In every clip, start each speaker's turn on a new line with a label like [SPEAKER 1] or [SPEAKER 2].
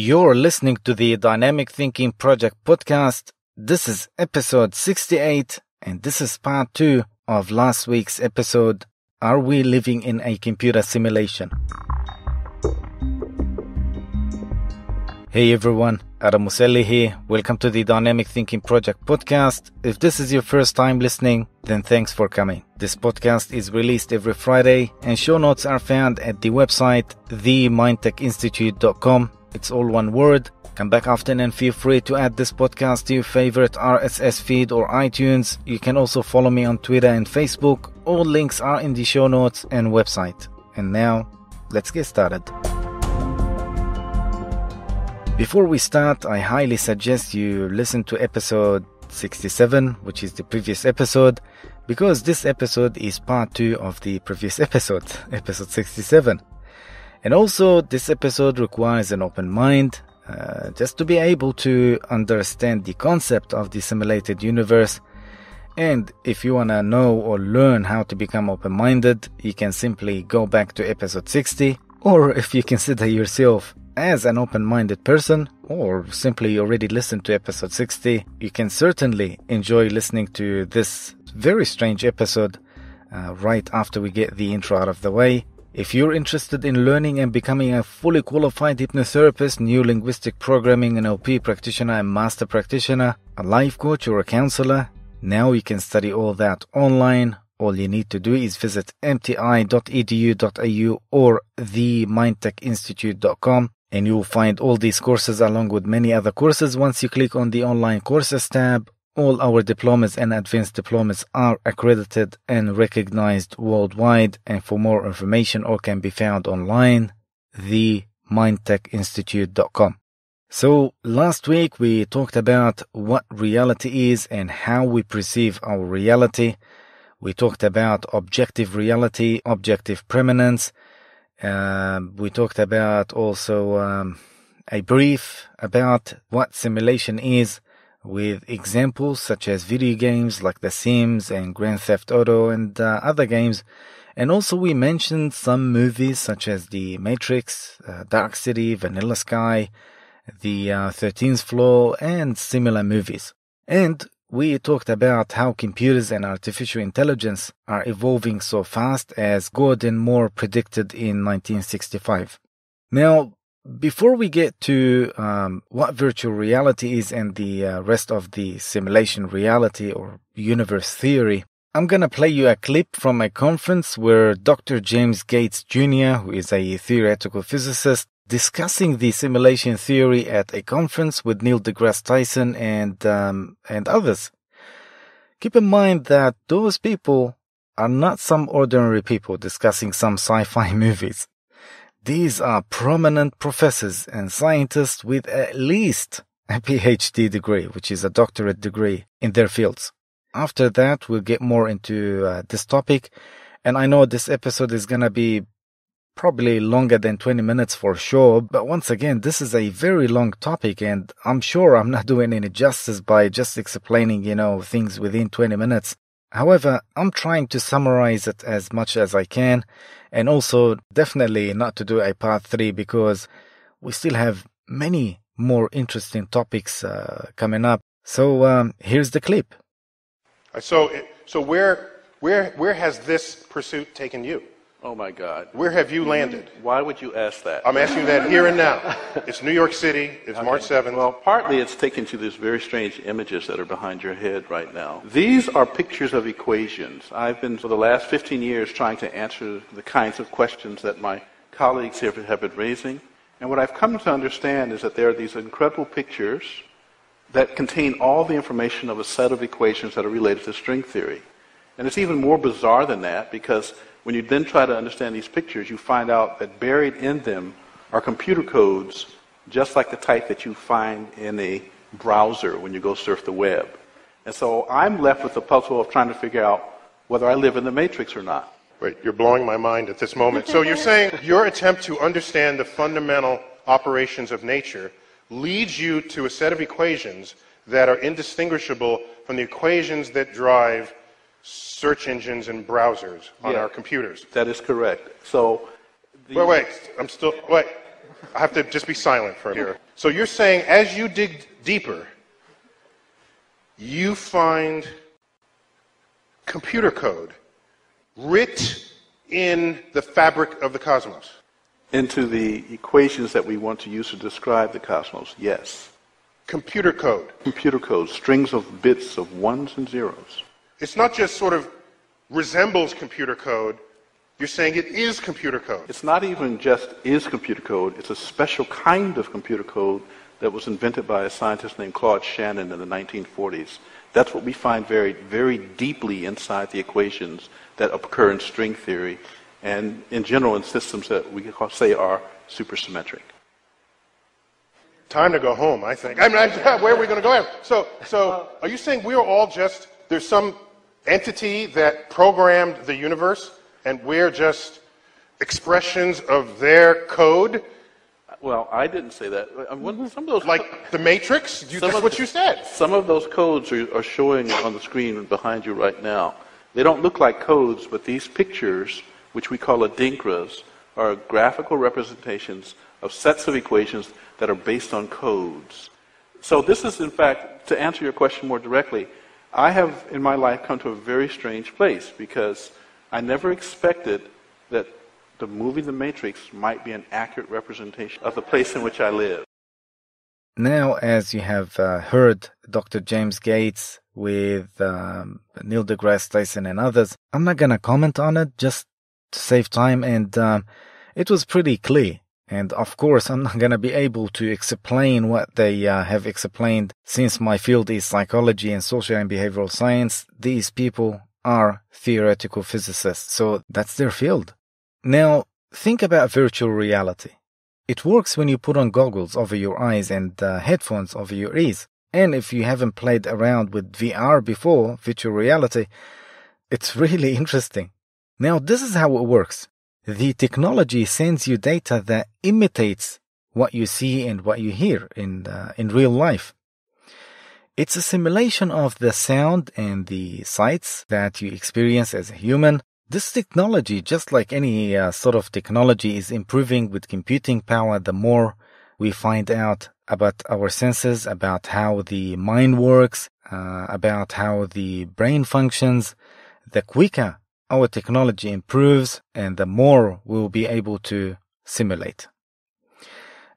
[SPEAKER 1] You're listening to the Dynamic Thinking Project podcast. This is episode 68, and this is part 2 of last week's episode, Are We Living in a Computer Simulation? Hey everyone, Adam Muselli here. Welcome to the Dynamic Thinking Project podcast. If this is your first time listening, then thanks for coming. This podcast is released every Friday, and show notes are found at the website themindtechinstitute.com. It's all one word. Come back often and feel free to add this podcast to your favorite RSS feed or iTunes. You can also follow me on Twitter and Facebook. All links are in the show notes and website. And now, let's get started. Before we start, I highly suggest you listen to episode 67, which is the previous episode, because this episode is part 2 of the previous episode 67. And also, this episode requires an open mind, just to be able to understand the concept of the simulated universe. And if you want to know or learn how to become open-minded, you can simply go back to episode 60, or if you consider yourself as an open-minded person, or simply already listened to episode 60, you can certainly enjoy listening to this very strange episode right after we get the intro out of the way. If you're interested in learning and becoming a fully qualified hypnotherapist, new linguistic programming NLP practitioner and master practitioner, a life coach or a counselor, now you can study all that online. All you need to do is visit mti.edu.au or themindtechinstitute.com, and you'll find all these courses along with many other courses. Once you click on the online courses tab, all our diplomas and advanced diplomas are accredited and recognized worldwide. And for more information, all can be found online, themindtechinstitute.com. So last week we talked about what reality is and how we perceive our reality. We talked about objective reality, objective permanence. We talked about also a brief about what simulation is, with examples such as video games like The Sims and Grand Theft Auto and other games. And also we mentioned some movies such as The Matrix, Dark City, Vanilla Sky, The 13th Floor, and similar movies. And we talked about how computers and artificial intelligence are evolving so fast, as Gordon Moore predicted in 1965. Now, before we get to what virtual reality is and the rest of the simulation reality or universe theory, I'm going to play you a clip from a conference where Dr. James Gates Jr., who is a theoretical physicist, discussing the simulation theory at a conference with Neil Degrasse Tyson and others. Keep in mind that those people are not some ordinary people discussing some sci-fi movies. These are prominent professors and scientists with at least a PhD degree, which is a doctorate degree in their fields. After that, we'll get more into this topic. And I know this episode is going to be probably longer than 20 minutes for sure. But once again, this is a very long topic, and I'm sure I'm not doing any justice by just explaining, things within 20 minutes. However, I'm trying to summarize it as much as I can, and also definitely not to do a part 3 because we still have many more interesting topics coming up. So here's the clip.
[SPEAKER 2] So where has this pursuit taken you?
[SPEAKER 3] Oh my God.
[SPEAKER 2] Where have you landed?
[SPEAKER 3] Why would you ask that?
[SPEAKER 2] I'm asking you that here and now. It's New York City. It's March 7th.
[SPEAKER 3] Well, partly it's taken to these very strange images that are behind your head right now. These are pictures of equations. I've been, for the last 15 years, trying to answer the kinds of questions that my colleagues here have been raising. And what I've come to understand is that there are these incredible pictures that contain all the information of a set of equations that are related to string theory. And it's even more bizarre than that, because when you then try to understand these pictures, you find out that buried in them are computer codes, just like the type that you find in a browser when you go surf the web. And so I'm left with the puzzle of trying to figure out whether I live in the Matrix or not.
[SPEAKER 2] Wait, you're blowing my mind at this moment. So you're saying your attempt to understand the fundamental operations of nature leads you to a set of equations that are indistinguishable from the equations that drive search engines and browsers on our computers.
[SPEAKER 3] That is correct. So
[SPEAKER 2] Wait, I have to just be silent for here. So you're saying as you dig deeper, you find computer code writ in the fabric of the cosmos.
[SPEAKER 3] Into the equations that we want to use to describe the cosmos, yes.
[SPEAKER 2] Computer code.
[SPEAKER 3] Computer code, strings of bits of ones and zeros.
[SPEAKER 2] It's not just sort of resembles computer code. You're saying it is computer code.
[SPEAKER 3] It's not even just is computer code. It's a special kind of computer code that was invented by a scientist named Claude Shannon in the 1940s. That's what we find very, very deeply inside the equations that occur in string theory and in general in systems that we could say are supersymmetric.
[SPEAKER 2] Time to go home, I think. Where are we going to go? So are you saying we're all just, there's some entity that programmed the universe and we're just expressions of their code?
[SPEAKER 3] Well, I didn't say that. Some of those,
[SPEAKER 2] like the Matrix? That's what you said.
[SPEAKER 3] Some of those codes are showing on the screen behind you right now. They don't look like codes, but these pictures, which we call adinkras, are graphical representations of sets of equations that are based on codes. So this is, in fact, to answer your question more directly, I have in my life come to a very strange place because I never expected that the movie The Matrix might be an accurate representation of the place in which I live.
[SPEAKER 1] Now, as you have heard Dr. James Gates with Neil deGrasse Tyson and others, I'm not going to comment on it just to save time, and it was pretty clear. And of course, I'm not going to be able to explain what they have explained. Since my field is psychology and social and behavioral science, these people are theoretical physicists, so that's their field. Now, think about virtual reality. It works when you put on goggles over your eyes and headphones over your ears. And if you haven't played around with VR before, virtual reality, it's really interesting. Now, this is how it works. The technology sends you data that imitates what you see and what you hear in real life. It's a simulation of the sound and the sights that you experience as a human. This technology, just like any sort of technology, is improving with computing power. The more we find out about our senses, about how the mind works, about how the brain functions, the quicker our technology improves and the more we'll be able to simulate.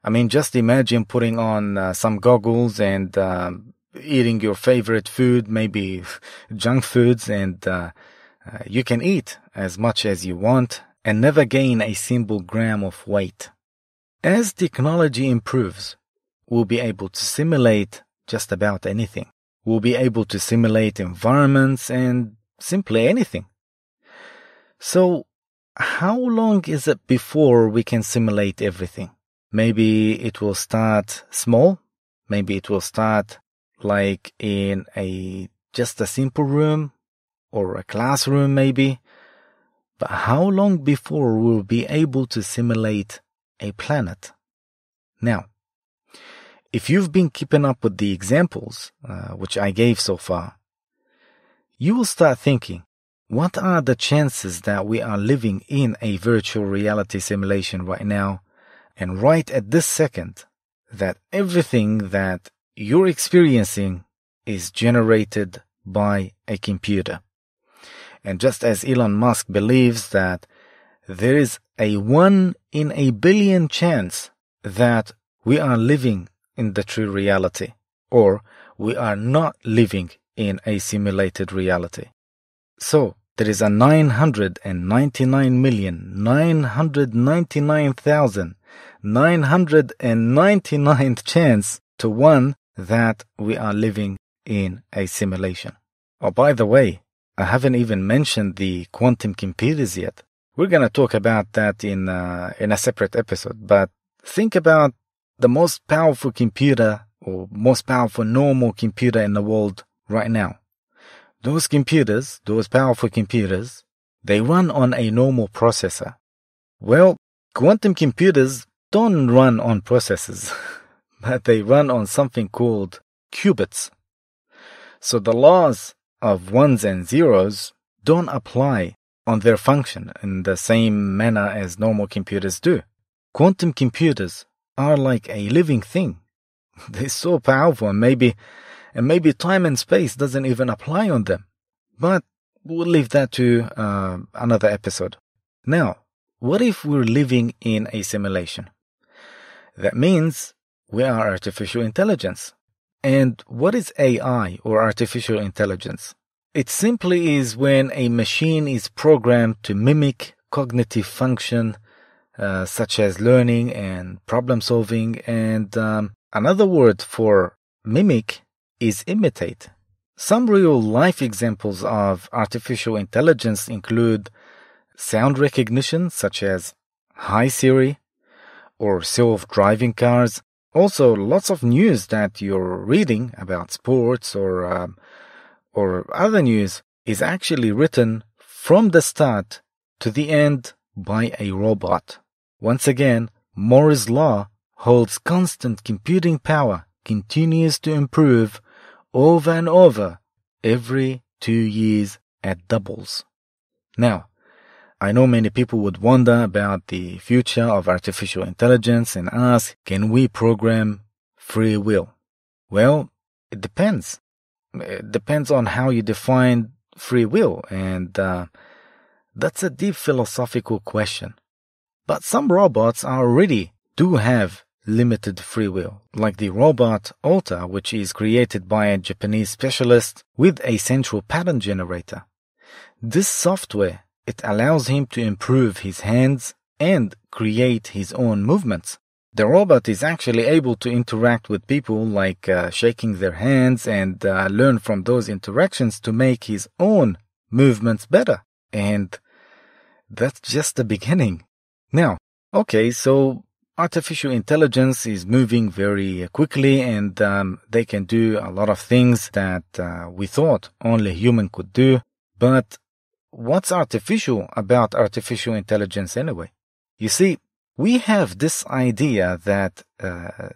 [SPEAKER 1] I mean, just imagine putting on some goggles and eating your favorite food, maybe junk foods, and you can eat as much as you want and never gain a single gram of weight. As technology improves, we'll be able to simulate just about anything. We'll be able to simulate environments and simply anything. So, how long is it before we can simulate everything? Maybe it will start small. Maybe it will start like in just a simple room or a classroom maybe. But how long before we'll be able to simulate a planet? Now, if you've been keeping up with the examples, which I gave so far, you will start thinking, what are the chances that we are living in a virtual reality simulation right now, and right at this second, that everything that you're experiencing is generated by a computer? And just as Elon Musk believes that there is a 1 in a billion chance that we are living in the true reality, or we are not living in a simulated reality. So, there is a 999,999,999th chance to 1 that we are living in a simulation. Oh, by the way, I haven't even mentioned the quantum computers yet. We're going to talk about that in a separate episode, but think about the most powerful computer or most powerful normal computer in the world right now. Those computers, those powerful computers, they run on a normal processor. Well, quantum computers don't run on processors, but they run on something called qubits. So the laws of ones and zeros don't apply on their function in the same manner as normal computers do. Quantum computers are like a living thing. They're so powerful, and maybe time and space doesn't even apply on them. But we'll leave that to another episode. Now, what if we're living in a simulation? That means we are artificial intelligence. And what is AI, or artificial intelligence? It simply is when a machine is programmed to mimic cognitive function such as learning and problem solving, and another word for mimic is imitate. Some real life examples of artificial intelligence include sound recognition such as Hi Siri or self-driving cars. Also, lots of news that you're reading about sports or other news is actually written from the start to the end by a robot. Once again, Moore's law holds constant computing power, continues to improve over and over every 2 years at doubles. Now, I know many people would wonder about the future of artificial intelligence and ask, can we program free will? Well, it depends. It depends on how you define free will, and that's a deep philosophical question. But some robots already do have limited free will, like the robot Alta, which is created by a Japanese specialist with a central pattern generator. This software, it allows him to improve his hands and create his own movements. The robot is actually able to interact with people, like shaking their hands, and learn from those interactions to make his own movements better. And that's just the beginning. Now, okay, so artificial intelligence is moving very quickly, and they can do a lot of things that we thought only human could do. But what's artificial about artificial intelligence anyway? You see, we have this idea that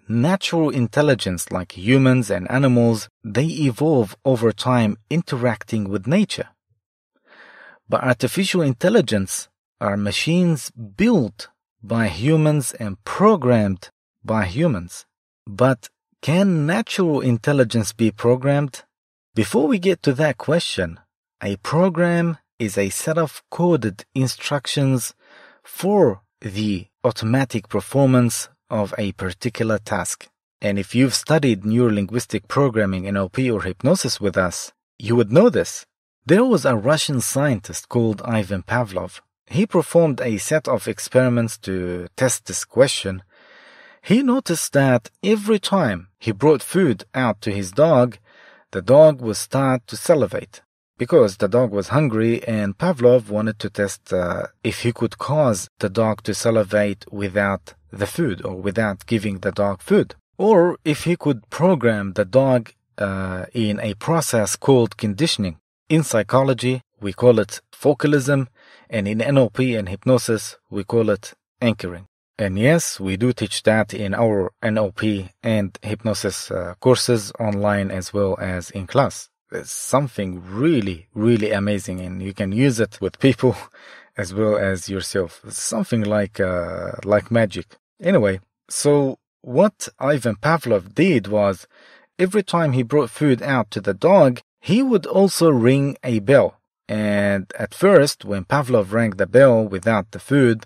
[SPEAKER 1] natural intelligence, like humans and animals, they evolve over time interacting with nature. But artificial intelligence are machines built by humans and programmed by humans. But can natural intelligence be programmed? Before we get to that question, a program is a set of coded instructions for the automatic performance of a particular task. And if you've studied neurolinguistic programming, NLP, or hypnosis with us, you would know this. There was a Russian scientist called Ivan Pavlov. He performed a set of experiments to test this question. He noticed that every time he brought food out to his dog, the dog would start to salivate, because the dog was hungry, and Pavlov wanted to test if he could cause the dog to salivate without the food, or without giving the dog food, or if he could program the dog in a process called conditioning. In psychology, we call it focalism, and in NLP and hypnosis, we call it anchoring. And yes, we do teach that in our NLP and hypnosis courses online as well as in class. It's something really, really amazing, and you can use it with people as well as yourself. It's something like magic. Anyway, so what Ivan Pavlov did was, every time he brought food out to the dog, he would also ring a bell. And at first, when Pavlov rang the bell without the food,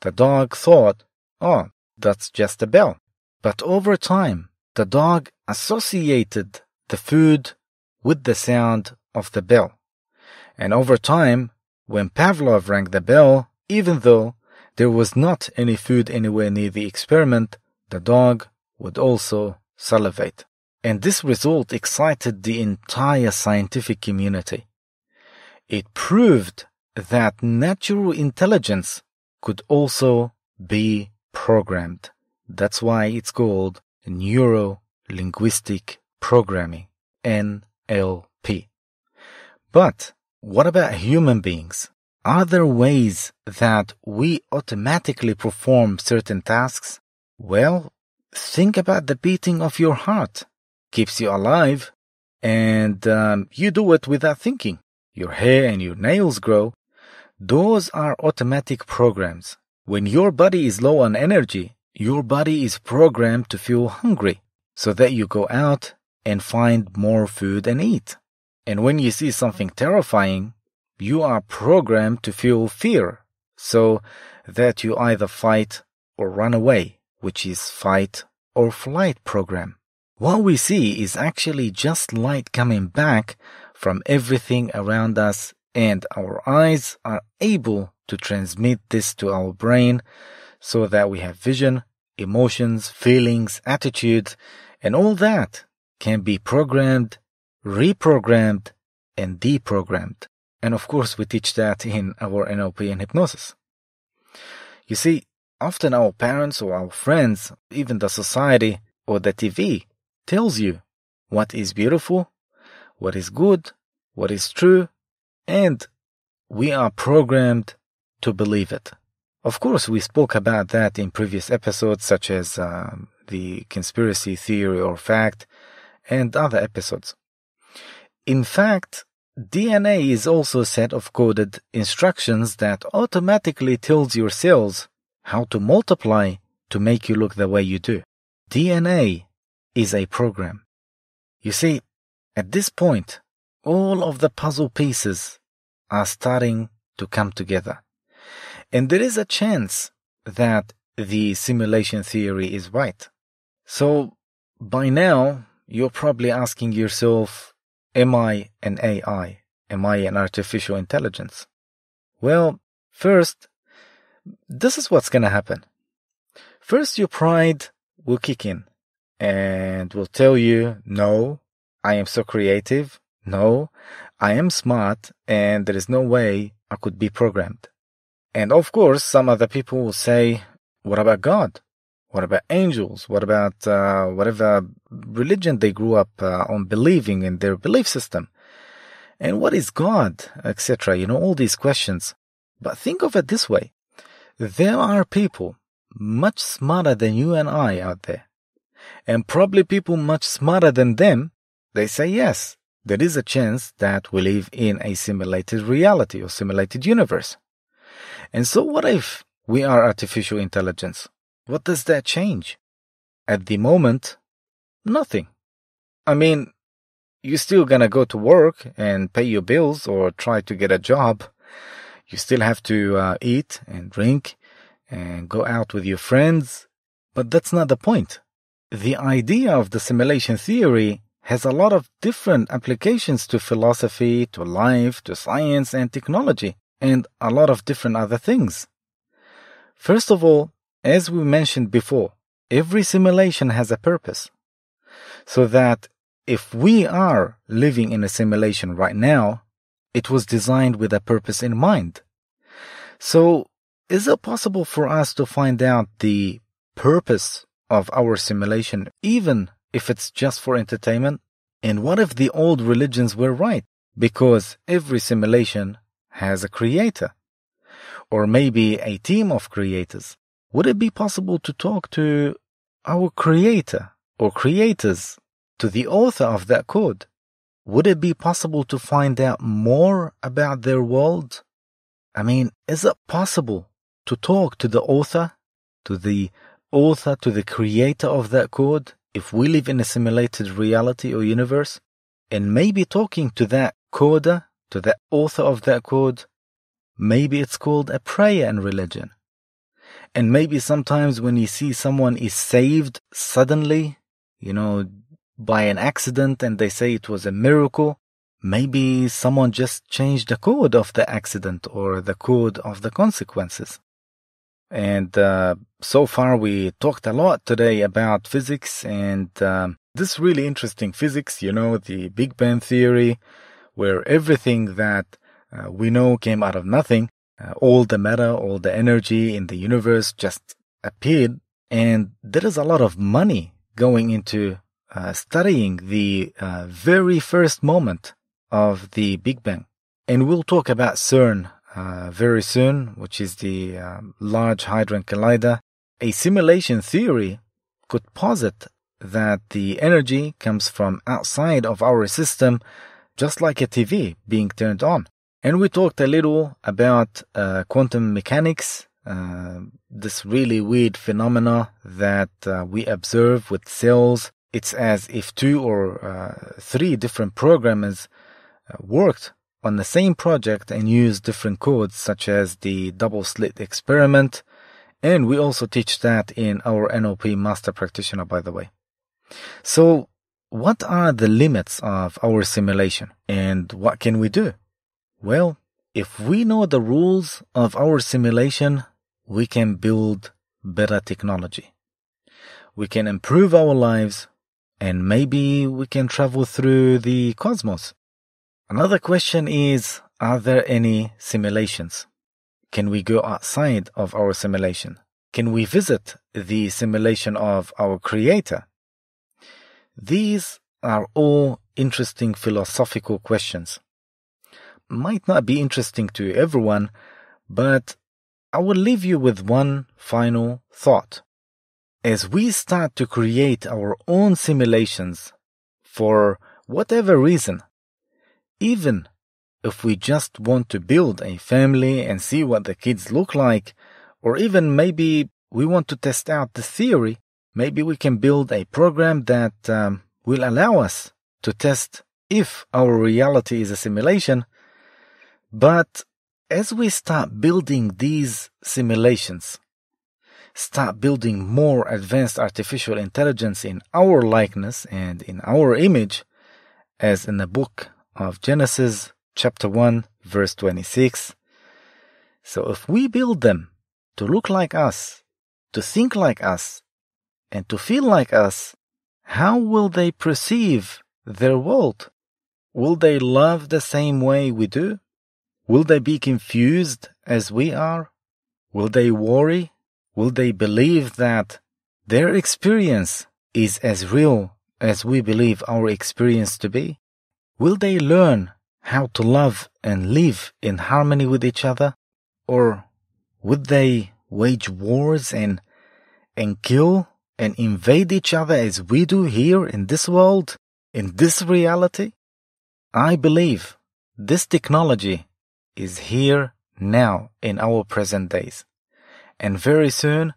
[SPEAKER 1] the dog thought, oh, that's just a bell. But over time, the dog associated the food with the sound of the bell. And over time, when Pavlov rang the bell, even though there was not any food anywhere near the experiment, the dog would also salivate. And this result excited the entire scientific community. It proved that natural intelligence could also be programmed. That's why it's called neuro-linguistic programming, NLP. But what about human beings? Are there ways that we automatically perform certain tasks? Well, think about the beating of your heart. Keeps you alive, and you do it without thinking. Your hair and your nails grow. Those are automatic programs. When your body is low on energy, your body is programmed to feel hungry so that you go out and find more food and eat. And when you see something terrifying, you are programmed to feel fear so that you either fight or run away, which is fight or flight program. What we see is actually just light coming back from everything around us, and our eyes are able to transmit this to our brain so that we have vision, emotions, feelings, attitudes, and all that can be programmed, reprogrammed, and deprogrammed. And of course, we teach that in our NLP and hypnosis. You see, often our parents or our friends, even the society or the TV, tells you what is beautiful, what is good, what is true, and we are programmed to believe it. Of course, we spoke about that in previous episodes, such as the conspiracy theory or fact, and other episodes. In fact, DNA is also a set of coded instructions that automatically tells your cells how to multiply to make you look the way you do. DNA is a program. You see, at this point, all of the puzzle pieces are starting to come together. And there is a chance that the simulation theory is right. So, by now, you're probably asking yourself, am I an AI? Am I an artificial intelligence? Well, first, this is what's going to happen. First, your pride will kick in and will tell you, no, I am so creative. No, I am smart, and there is no way I could be programmed. And of course, some other people will say, what about God? What about angels? What about whatever religion they grew up on believing in their belief system? And what is God, etc.? All these questions. But think of it this way. There are people much smarter than you and I out there. And probably people much smarter than them, they say yes. There is a chance that we live in a simulated reality or simulated universe. And so what if we are artificial intelligence? What does that change? At the moment, nothing. I mean, you're still gonna go to work and pay your bills or try to get a job. You still have to eat and drink and go out with your friends. But that's not the point. The idea of the simulation theory has a lot of different applications to philosophy, to life, to science and technology, and a lot of different other things. First of all, as we mentioned before, every simulation has a purpose. So that if we are living in a simulation right now, it was designed with a purpose in mind. So, is it possible for us to find out the purpose of our simulation, even if it's just for entertainment? And what if the old religions were right? Because every simulation has a creator, or maybe a team of creators. Would it be possible to talk to our creator or creators, to the author of that code? Would it be possible to find out more about their world? I mean, is it possible to talk to the author, to the creator of that code, if we live in a simulated reality or universe? And maybe talking to that coder, to the author of that code, maybe it's called a prayer in religion. And maybe sometimes when you see someone is saved suddenly, by an accident, and they say it was a miracle, maybe someone just changed the code of the accident or the code of the consequences. And so far we talked a lot today about physics and this really interesting physics, the Big Bang theory, where everything that we know came out of nothing. All the matter, all the energy in the universe just appeared. And there is a lot of money going into studying the very first moment of the Big Bang. And we'll talk about CERN very soon, which is the Large Hadron Collider. A simulation theory could posit that the energy comes from outside of our system, just like a TV being turned on. And we talked a little about quantum mechanics, this really weird phenomena that we observe with cells. It's as if 2 or 3 different programmers worked on the same project and used different codes, such as the double-slit experiment. And we also teach that in our NLP Master Practitioner, by the way. So, what are the limits of our simulation, and what can we do? Well, if we know the rules of our simulation, we can build better technology. We can improve our lives, and maybe we can travel through the cosmos. Another question is, are there any simulations? Can we go outside of our simulation? Can we visit the simulation of our Creator? These are all interesting philosophical questions. Might not be interesting to everyone, but I will leave you with one final thought. As we start to create our own simulations for whatever reason, even if we just want to build a family and see what the kids look like, or even maybe we want to test out the theory, maybe we can build a program that will allow us to test if our reality is a simulation. But as we start building these simulations, start building more advanced artificial intelligence in our likeness and in our image, as in the book of Genesis, chapter 1, verse 26. So if we build them to look like us, to think like us, and to feel like us, how will they perceive their world? Will they love the same way we do? Will they be confused as we are? Will they worry? Will they believe that their experience is as real as we believe our experience to be? Will they learn how to love and live in harmony with each other? Or would they wage wars and kill and invade each other as we do here in this world, in this reality? I believe this technology is here now in our present days. And very soon,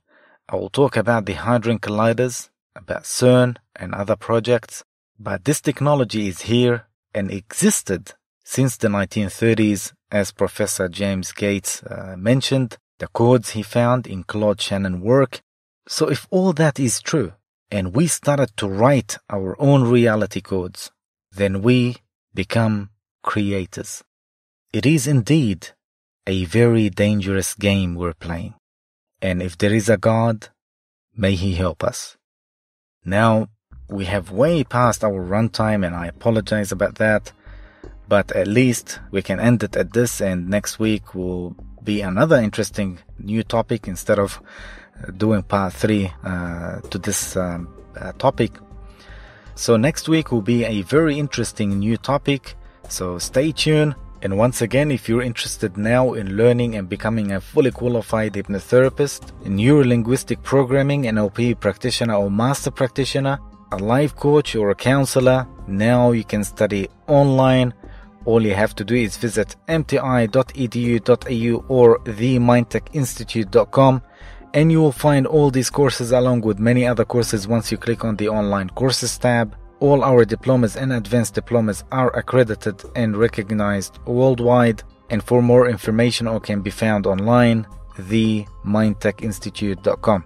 [SPEAKER 1] I will talk about the Hadron Colliders, about CERN and other projects. But this technology is here and existed since the 1930s, as Professor James Gates mentioned, the codes he found in Claude Shannon's work. So if all that is true, and we started to write our own reality codes, then we become creators. It is indeed a very dangerous game we're playing. And if there is a God, may He help us. Now, we have way past our runtime, and I apologize about that. But at least we can end it at this, and next week will be another interesting new topic instead of doing part 3 to this topic. So next week will be a very interesting new topic. So stay tuned. And once again, if you're interested now in learning and becoming a fully qualified hypnotherapist, neuro-linguistic programming, NLP practitioner or master practitioner, a life coach or a counselor, now you can study online. All you have to do is visit mti.edu.au or themindtechinstitute.com, and you will find all these courses along with many other courses once you click on the online courses tab. All our diplomas and advanced diplomas are accredited and recognized worldwide. And for more information, all can be found online, themindtechinstitute.com.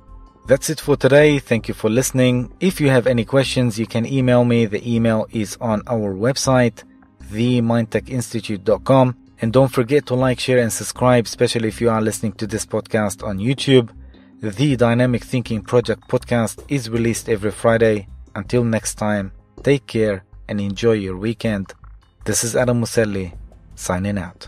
[SPEAKER 1] That's it for today. Thank you for listening. If you have any questions, you can email me. The email is on our website, themindtechinstitute.com. And don't forget to like, share, and subscribe, especially if you are listening to this podcast on YouTube. The Dynamic Thinking Project podcast is released every Friday. Until next time, take care and enjoy your weekend. This is Adam Muselli, signing out.